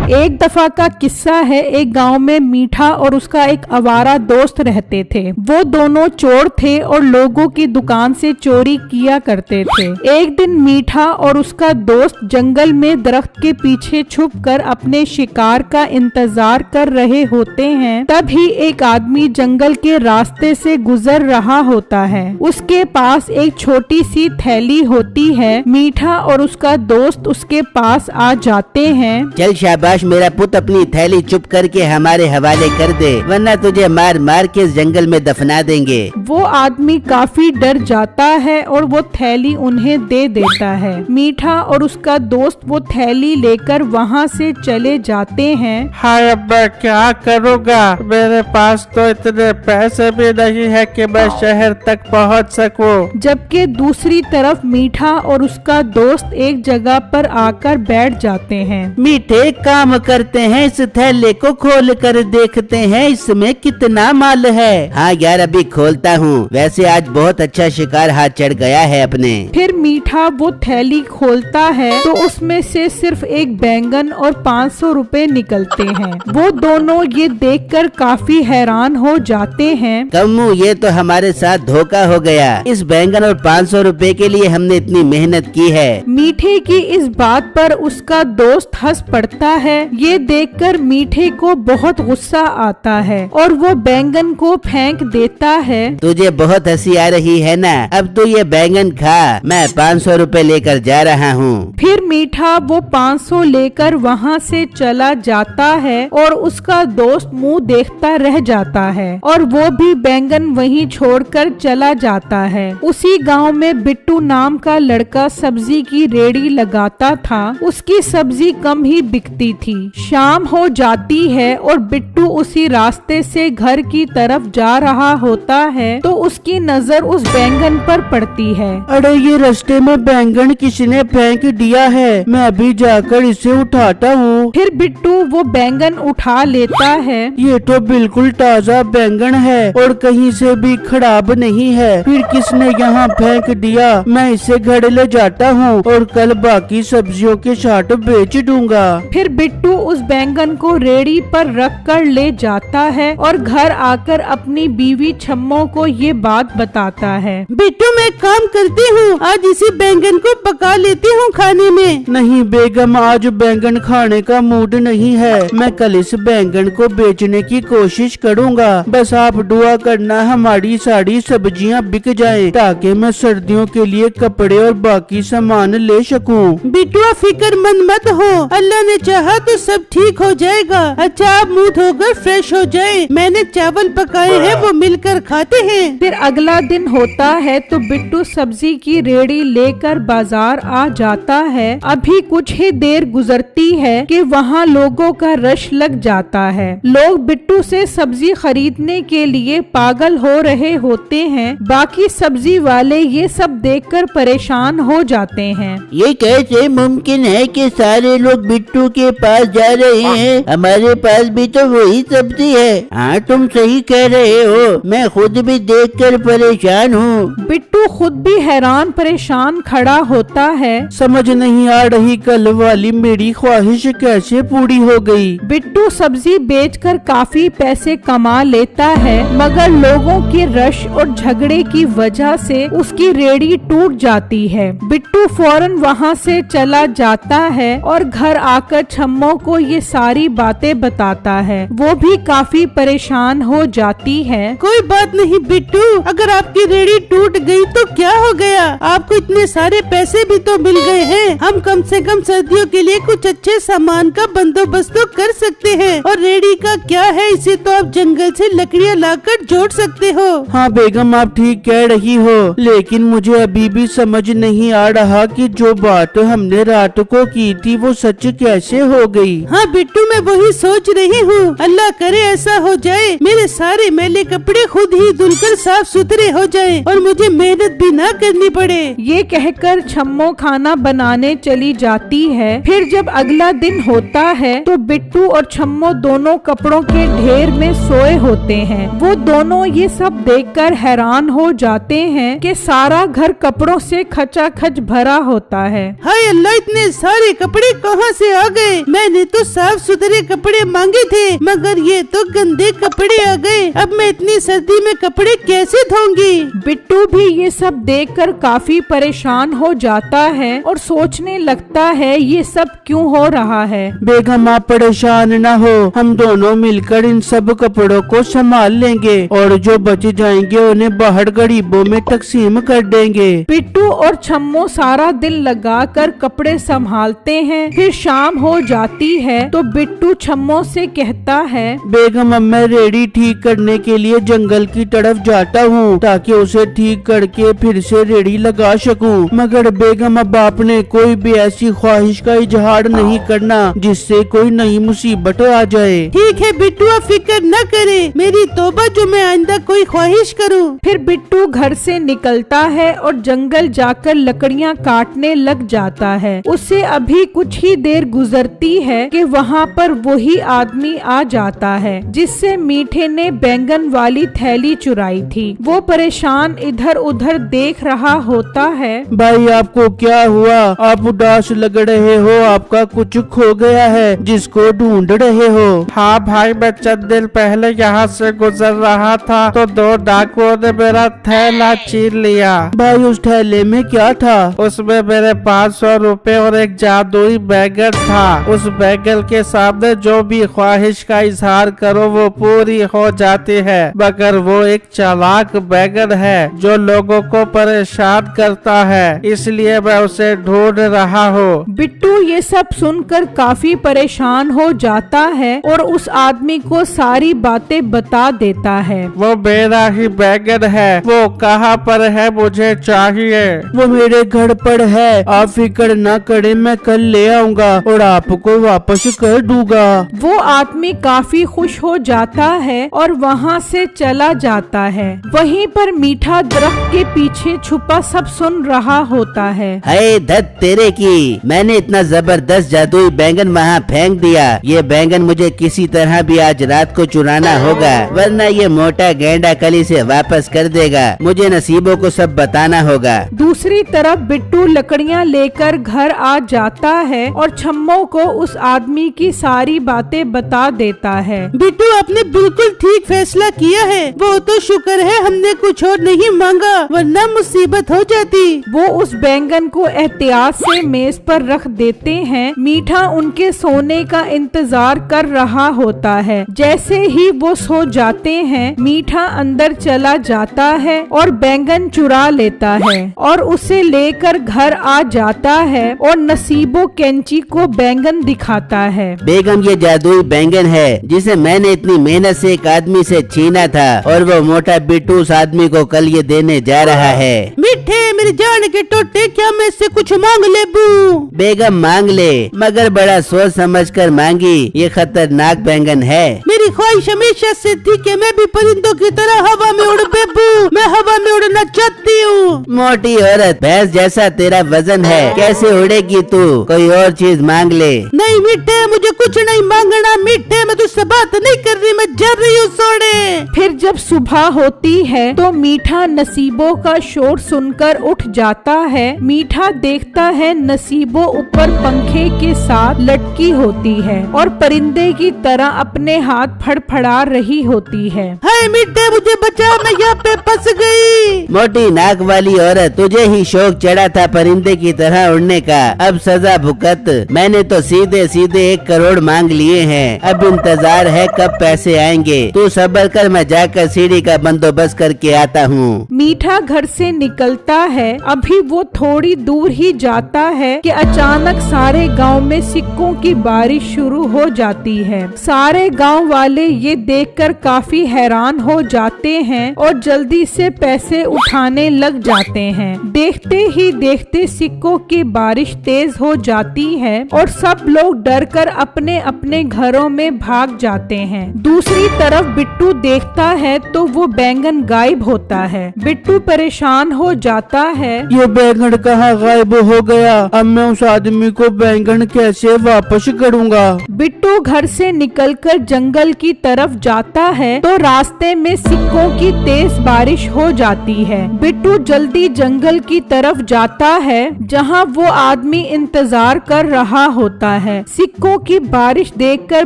एक दफा का किस्सा है। एक गांव में मीठा और उसका एक आवारा दोस्त रहते थे। वो दोनों चोर थे और लोगों की दुकान से चोरी किया करते थे। एक दिन मीठा और उसका दोस्त जंगल में दरख्त के पीछे छुपकर अपने शिकार का इंतजार कर रहे होते हैं। तभी एक आदमी जंगल के रास्ते से गुजर रहा होता है। उसके पास एक छोटी सी थैली होती है। मीठा और उसका दोस्त उसके पास आ जाते हैं। चल शाबाश मेरा पुत, अपनी थैली चुप करके हमारे हवाले कर दे, वरना तुझे मार मार के इस जंगल में दफना देंगे। वो आदमी काफी डर जाता है और वो थैली उन्हें दे देता है। मीठा और उसका दोस्त वो थैली लेकर वहाँ से चले जाते हैं। हाय अब मैं क्या करूँगा, मेरे पास तो इतने पैसे भी नहीं है कि मैं शहर तक पहुँच सकूं। जबकि दूसरी तरफ मीठा और उसका दोस्त एक जगह पर आकर बैठ जाते हैं। मीठे काम करते हैं, इस थैले को खोल कर देखते हैं इसमें कितना माल है। हाँ यार अभी खोलता हूँ, वैसे आज बहुत अच्छा शिकार हाथ चढ़ गया है अपने। फिर मीठा वो थैली खोलता है तो उसमें से सिर्फ एक बैंगन और 500 रुपए निकलते हैं। वो दोनों ये देखकर काफी हैरान हो जाते हैं। कम्मू ये तो हमारे साथ धोखा हो गया, इस बैंगन और 500 रुपए के लिए हमने इतनी मेहनत की है। मीठे की इस बात पर उसका दोस्त हंस पड़ता है। ये देखकर मीठे को बहुत गुस्सा आता है और वो बैंगन को फेंक देता है। तुझे बहुत हंसी आ रही है ना, अब तो ये बैंगन खा, मैं 500 रुपए लेकर जा रहा हूँ। फिर मीठा वो 500 लेकर वहाँ से चला जाता है और उसका दोस्त मुंह देखता रह जाता है और वो भी बैंगन वहीं छोड़कर चला जाता है। उसी गांव में बिट्टू नाम का लड़का सब्जी की रेड़ी लगाता था। उसकी सब्जी कम ही बिकती थी। शाम हो जाती है और बिट्टू उसी रास्ते से घर की तरफ जा रहा होता है तो उसकी नजर उस बैंगन पर पड़ती है। अरे ये रास्ते में बैंगन किसने फेंक दिया है, मैं अभी जाकर इसे उठाता हूँ। फिर बिट्टू वो बैंगन उठा लेता है। ये तो बिल्कुल ताज़ा बैंगन है और कहीं से भी खराब नहीं है, फिर किसने यहाँ फेंक दिया। मैं इसे घर ले जाता हूँ और कल बाकी सब्जियों के साथ बेच दूंगा। फिर बिट्टू उस बैंगन को रेड़ी पर रख कर ले जाता है और घर आकर अपनी बीवी छम्मो को ये बात बताता है। बिट्टू मैं काम करती हूँ, आज इसी बैंगन को पका लेती हूँ खाने में। नहीं बेगम, आज बैंगन खाने का मूड नहीं है, मैं कल इस बैंगन को बेचने की कोशिश करूँगा। बस आप दुआ करना हमारी सारी सब्जियाँ बिक जाएं, ताकि मैं सर्दियों के लिए कपड़े और बाकी सामान ले सकूं। बिट्टू फिक्रमंद मत हो, अल्लाह ने चाहा तो सब ठीक हो जाएगा। अच्छा आप मुँह धोकर फ्रेश हो जाएं, मैंने चावल पकाए हैं वो मिलकर खाते हैं। फिर अगला दिन होता है तो बिट्टू सब्जी की रेड़ी लेकर बाजार आ जाता है। अभी कुछ ही देर गुजरती है कि वहाँ लोगों का रश लग जाता है। लोग बिट्टू से सब्जी खरीदने के लिए पागल हो रहे होते हैं। बाकी सब्जी वाले ये सब देखकर परेशान हो जाते हैं। ये कैसे मुमकिन है कि सारे लोग बिट्टू के पास जा रहे हैं, हमारे पास भी तो वही सब्जी है। हाँ तुम सही कह रहे हो, मैं खुद भी देखकर परेशान हूँ। बिट्टू खुद भी हैरान परेशान खड़ा होता है। समझ नहीं आ रही कल वाली मेरी ख्वाहिश कैसे पूरी हो गई। बिट्टू सब्जी बेचकर काफी पैसे कमा लेता है, मगर लोगों के रश और झगड़े की वजह से उसकी रेड़ी टूट जाती है। बिट्टू फौरन वहाँ से चला जाता है और घर आकर छम्मो को ये सारी बातें बताता है। वो भी काफी परेशान हो जाती है। कोई बात नहीं बिट्टू, अगर आपकी रेड़ी टूट गई तो क्या हो गया, आपको इतने सारे पैसे भी तो मिल गए हैं। हम कम से कम सर्दियों के लिए कुछ अच्छे सामान का बंदोबस्त तो कर सकते हैं। और रेड़ी का क्या है, इसे तो आप जंगल से लकड़ियाँ लाकर जोड़ सकते हो। हाँ बेगम आप ठीक कह रही हो, लेकिन मुझे अभी भी समझ नहीं आ रहा कि जो बात हमने रात को की थी वो सच कैसे हो गई। हाँ बिट्टू मैं वही सोच रही हूँ, अल्लाह करे ऐसा हो जाए मेरे सारे मैले कपड़े खुद ही धुलकर साफ सुथरे हो जाएं और मुझे मेहनत भी ना करनी पड़े। ये कहकर छम्मो खाना बनाने चली जाती है। फिर जब अगला दिन होता है तो बिट्टू और छम्मो दोनों कपड़ों के ढेर में सोए होते हैं। वो दोनों ये सब देखकर हैरान हो जाते हैं कि सारा घर कपड़ों से खचाखच भरा होता है। हाय अल्लाह, इतने सारे कपड़े कहाँ से आ गए, मैंने तो साफ सुथरे कपड़े मांगे थे, मगर ये तो गंदे कपड़े आ गए। अब मैं इतनी सर्दी में कपड़े कैसे धोऊंगी? बिट्टू भी ये सब देखकर काफी परेशान हो जाता है और सोचने लगता है ये सब क्यों हो रहा है। बेगम आप परेशान न हो, हम दोनों मिलकर इन सब कपड़ों को संभाल लेंगे और जो बच जाएंगे उन्हें बाहर गरीबों में तकसीम कर देंगे। बिट्टू और छम्मो सारा दिल लगाकर कपड़े संभालते हैं। फिर शाम हो जाती है तो बिट्टू छम्मो से कहता है, बेगम अब मैं रेडी ठीक करने के लिए जंगल की तरफ जाता हूँ ताकि उसे ठीक करके फिर से रेडी लगा सकूँ। मगर बेगम अब आपने कोई भी ऐसी ख्वाहिश का इजहार नहीं करना जिससे कोई नई मुसीबत आ जाए। ठीक है बिट्टू, आप फिक्र न करे, मेरी तौबा जो मैं आइंदा कोई ख्वाहिश करूँ। फिर बिट्टू घर से निकलता है और जंगल जाकर लकड़ियाँ काटने लग जाता है। उससे अभी कुछ ही देर गुजरती है कि वहाँ पर वही आदमी आ जाता है जिससे मीठे ने बैंगन वाली थैली चुराई थी। वो परेशान इधर उधर देख रहा होता है। भाई आपको क्या हुआ? आप उदास लग रहे हो, आपका कुछ खो गया है जिसको ढूंढ रहे हो। हाँ भाई, मैं चंद दिन पहले यहाँ से गुजर रहा था तो 2 डाकुओं ने मेरा थैला छीन लिया। भाई उस थैले में क्या था? उसमें मेरे 500 रुपए और एक जादुई बैंगन था। उस बैंगन के सामने जो भी ख्वाहिश का इजहार करो वो पूरी हो जाती है, मगर वो एक चालाक बैंगन है जो लोगों को परेशान करता है, इसलिए मैं उसे ढूंढ रहा हूँ। बिट्टू ये सब सुनकर काफी परेशान हो जाता है और उस आदमी को सारी बातें बता देता है। वो मेरा ही बैंगन है, वो कहाँ पर है, मुझे चाहिए। वो मेरे घर पर है, आप फिक्र न करें, मैं कल ले आऊंगा और आपको वापस कर दूंगा। वो आदमी काफी खुश हो जाता है और वहाँ से चला जाता है। वहीं पर मीठा दरख्त के पीछे छुपा सब सुन रहा होता है। हाय धत तेरे की, मैंने इतना जबरदस्त जादुई बैंगन वहाँ फेंक दिया। ये बैंगन मुझे किसी तरह भी आज रात को चुराना होगा, वरना ये मोटा गेंडा कल इसे वापस कर देगा। मुझे नसीबों को सब बताना होगा। दूसरी तरफ बिट्टू लकड़ियाँ लेकर घर आ जाता है और छम्मो को उस आदमी की सारी बातें बता देता है। बिट्टू आपने बिल्कुल ठीक फैसला किया है। वो तो शुक्र है हमने कुछ और नहीं मांगा, वरना मुसीबत हो जाती। वो उस बैंगन को एहतियात से मेज पर रख देते हैं। मीठा उनके सोने का इंतजार कर रहा होता है। जैसे ही वो सो जाते हैं, मीठा अंदर चला जाता है और बैंगन चुरा लेता है और उसे लेकर घर आ जाता है और नसीबो कैंची को बैंगन दिखाता है। बेगम ये जादुई बैंगन है जिसे मैंने इतनी मेहनत से एक आदमी से छीना था और वो मोटा बिट्टू उस आदमी को कल ये देने जा रहा है। मीठे मेरे जान के टोटे, क्या मैं इससे कुछ मांग ले बू? बेगम मांग ले, मगर बड़ा सोच समझ कर मांगी, ये खतरनाक बैंगन है। मेरी ख्वाहिश हमेशा से थी कि मैं भी परिंदों की तरह हवा में उड़ बेबू। मैं हवा में उड़ना चाहती हूँ। मोटी औरत, भैंस जैसा तेरा वजन है, कैसे उड़ेगी तू? कोई और चीज मांग ले। नहीं मीठे, मुझे कुछ नहीं मांगना। मीठे, मैं तुझसे बात नहीं कर रही, मैं जा रही हूँ सोने। फिर जब सुबह होती है तो मीठा नसीबों का शोर सुनकर उठ जाता है। मीठा देखता है नसीबो ऊपर पंखे के साथ लटकी होती है और परिंदे की तरह अपने हाथ फड़फड़ा रही होती है। हाय मीठे, मुझे बचा, मैं यहाँ पे फंस गई। मोटी नाक वाली औरत, तुझे ही शौक चढ़ा था परिंदे की तरह उड़ने का, अब सजा भुगत। मैंने तो सीधे सीधे 1 करोड़ मांग लिए हैं, अब इंतजार है कब पैसे आएंगे। तू सब्र कर, मैं जाकर सीढ़ी का बंदोबस्त करके आता हूँ। मीठा घर से निकलता है। अभी वो थोड़ी दूर ही जाता है कि अचानक सारे गांव में सिक्कों की बारिश शुरू हो जाती है। सारे गांव वाले ये देखकर काफी हैरान हो जाते हैं और जल्दी से पैसे उठाने लग जाते हैं। देखते ही देखते सिक्कों की बारिश तेज हो जाती है और सब लोग डरकर अपने अपने घरों में भाग जाते हैं। दूसरी तरफ बिट्टू देखता है तो वो बैंगन गायब होता है। बिट्टू परेशान हो जाता है। ये बैंगन कहाँ गायब हो गया? अब मैं उस आदमी को बैंगन कैसे वापस करूँगा? बिट्टू घर से निकलकर जंगल की तरफ जाता है तो रास्ते में सिक्कों की तेज बारिश हो जाती है। बिट्टू जल्दी जंगल की तरफ जाता है जहाँ वो आदमी इंतजार कर रहा होता है। सिक्कों की बारिश देखकर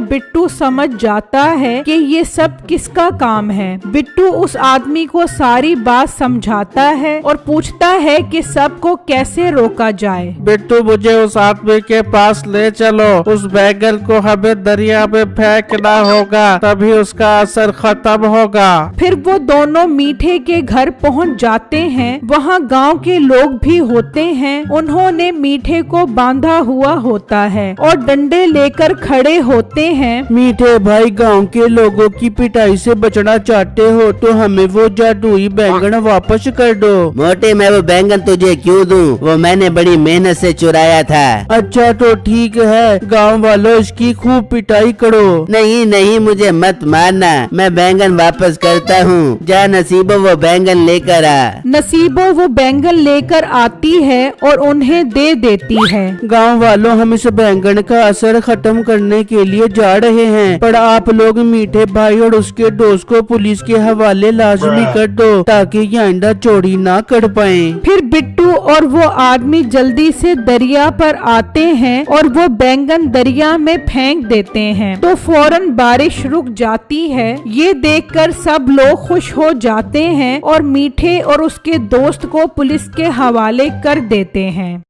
बिट्टू समझ जाता है कि ये सब किसका काम है। बिट्टू उस आदमी को सारी बात समझाता है और पूछता है कि सबको कैसे रोका जाए। बिट्टू मुझे उस आदमी के पास ले चलो, उस बैगन को हमें दरिया में फेंकना होगा तभी उसका असर खत्म होगा। फिर वो दोनों मीठे के घर पहुंच जाते हैं। वहाँ गांव के लोग भी होते हैं। उन्होंने मीठे को बांधा हुआ होता है और डंडे लेकर खड़े होते हैं। मीठे भाई, गांव के लोगों की पिटाई से बचना चाहते हो तो हमें वो जादुई बैंगन वापस कर दो। मोटे, मैं वो बैंगन तुझे क्यों दूं? वो मैंने बड़ी मेहनत से चुराया था। अच्छा तो ठीक है, गांव वालों इसकी खूब पिटाई करो। नहीं नहीं, मुझे मत मारना, मैं बैंगन वापस करता हूँ। जा नसीबो वो बैंगन लेकर आ। नसीबो वो बैंगन लेकर आती है और उन्हें दे देती है। गांव वालों, हम इस बैंगन का असर खत्म करने के लिए जा रहे हैं, पर आप लोग मीठे भाई और उसके दोस्त को पुलिस के हवाले लाजमी कर दो ताकि ये आइंदा चोरी ना कर पाए। फिर बिट्टू और वो आदमी जल्दी से दरिया पर आते हैं और वो बैंगन दरिया में फेंक देते हैं तो फौरन बारिश रुक जाती है। ये देखकर सब लोग खुश हो जाते हैं और मीठे और उसके दोस्त को पुलिस के हवाले कर देते हैं।